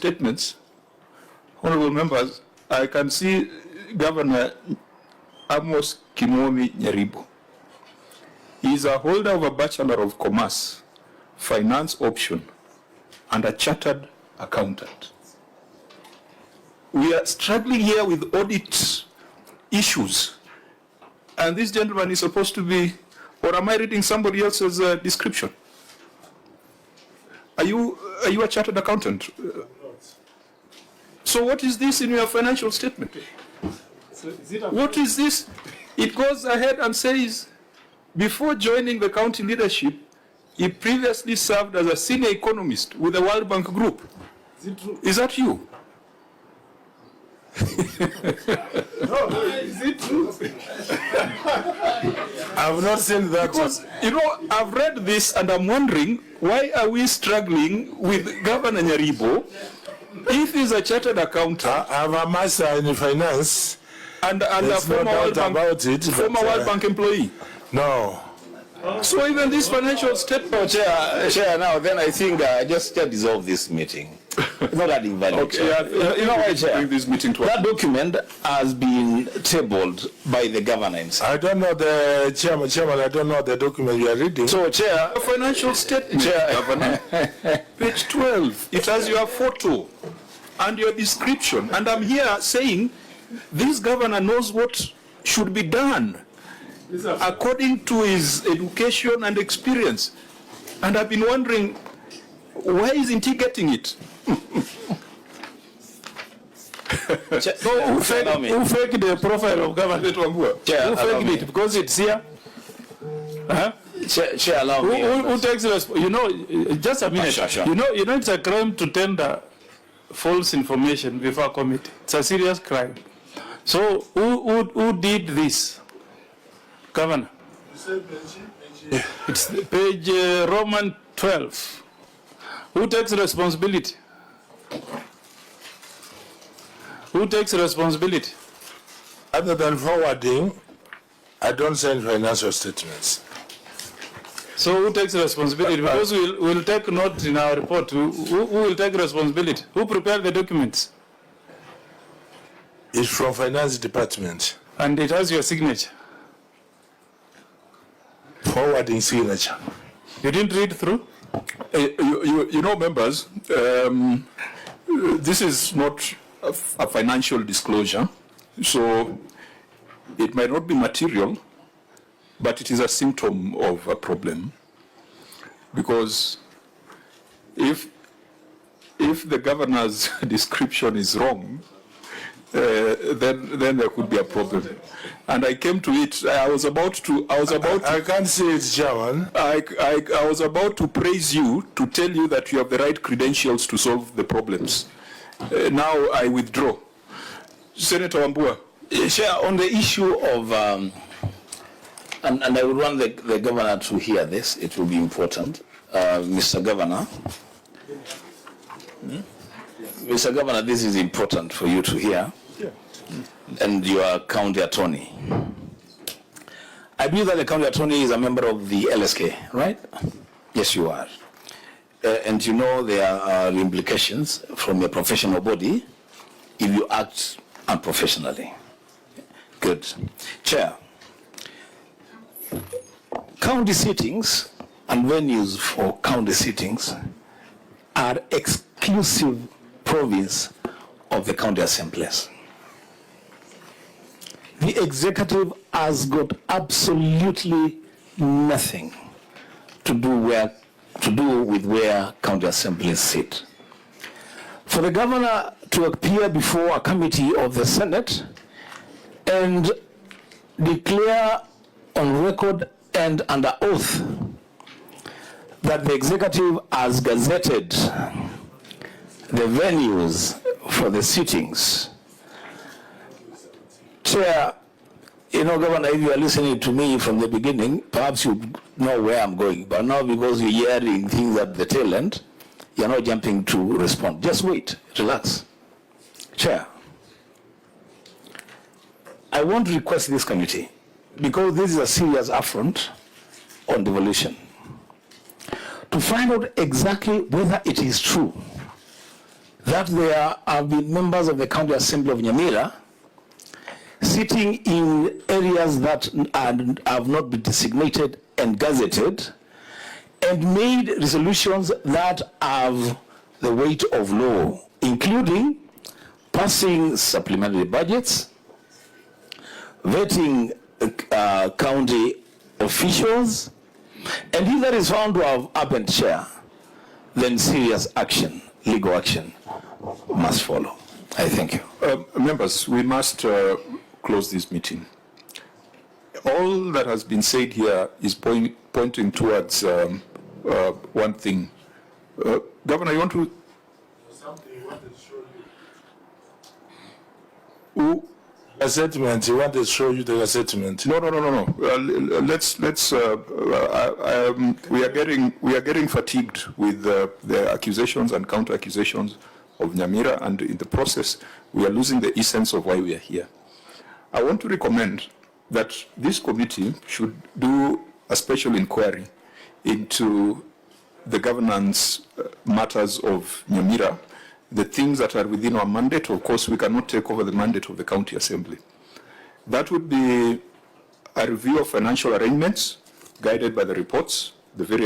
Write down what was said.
statements, honorable members, I can see Governor Amos Nyaribo. He is a holder of a Bachelor of Commerce, Finance option, and a chartered accountant. We are struggling here with audit issues, and this gentleman is supposed to be, or am I reading somebody else's description? Are you a chartered accountant? So what is this in your financial statement? What is this? It goes ahead and says, before joining the county leadership, he previously served as a senior economist with the World Bank Group. Is it true? Is that you? No, is it true? I've not seen that. Because, you know, I've read this and I'm wondering, why are we struggling with Governor Nyaribo if he's a chartered accountant? I have a master in finance. And a former, no doubt former World Bank employee. No. So even this financial statement... Chair, now then I think just dissolve this meeting. It's not adding value. Okay, you know why, Chair? Bring this meeting to that document has been tabled by the governor himself. I don't know the chairman, I don't know the document you are reading. So, Chair... A financial statement, Chair. Governor. Page 12. It has your photo and your description. And I'm here saying this governor knows what should be done according to his education and experience. And I've been wondering, why isn't he getting it? Who faked the profile of government? Chair, Who faked it? Because it's here. Huh? Chair, allow me. Who takes responsibility? You know, just a minute. Sure. You know, it's a crime to tender false information before a committee. It's a serious crime. So, who did this? Governor. It's page Roman 12. Who takes responsibility? Who takes responsibility? Other than forwarding, I don't send financial statements. So who takes responsibility? Because we'll take note in our report. Who will take responsibility? Who prepared the documents? It's from finance department. And it has your signature. Forwarding signature. You didn't read through? You know, members, this is not a financial disclosure, so it might not be material, but it is a symptom of a problem. Because if the governor's description is wrong, then there could be a problem. And I came to it. I can't see it, Chairman. I was about to praise you, to tell you that you have the right credentials to solve the problems. Now I withdraw. Senator Wambua. Chair, on the issue of, and I would want the governor to hear this, it will be important. Mr. Governor. Mr. Governor, this is important for you to hear. And you are county attorney. I believe that the county attorney is a member of the LSK, right? Yes, you are. And you know there are implications from a professional body if you act unprofessionally. Good. Chair, county sittings and venues for county sittings are exclusive province of the county assemblies. The executive has got absolutely nothing to do with where county assemblies sit. For the governor to appear before a committee of the Senate and declare on record and under oath that the executive has gazetted the venues for the sittings. Chair, you know, Governor, if you are listening to me from the beginning, perhaps you know where I'm going. But now because you're hearing things at the tail end, you're not jumping to respond. Just wait, relax. Chair, I want to request this committee, because this is a serious affront on devolution, to find out exactly whether it is true that there have been members of the County Assembly of Nyamira sitting in areas that have not been designated and gazetted and made resolutions that have the weight of law, including passing supplementary budgets, vetting county officials, and if that is found to have happened share, then serious action, legal action must follow. I thank you. Members, we must close this meeting. All that has been said here is pointing towards one thing. Governor, you want to? Something he wanted to show you. A settlement. He wanted to show you the settlement. No. We are getting fatigued with the accusations and counter accusations of Nyamira, and in the process, we are losing the essence of why we are here. I want to recommend that this committee should do a special inquiry into the governance matters of Nyamira, the things that are within our mandate. Of course, we cannot take over the mandate of the County Assembly. That would be a review of financial arrangements guided by the reports, the various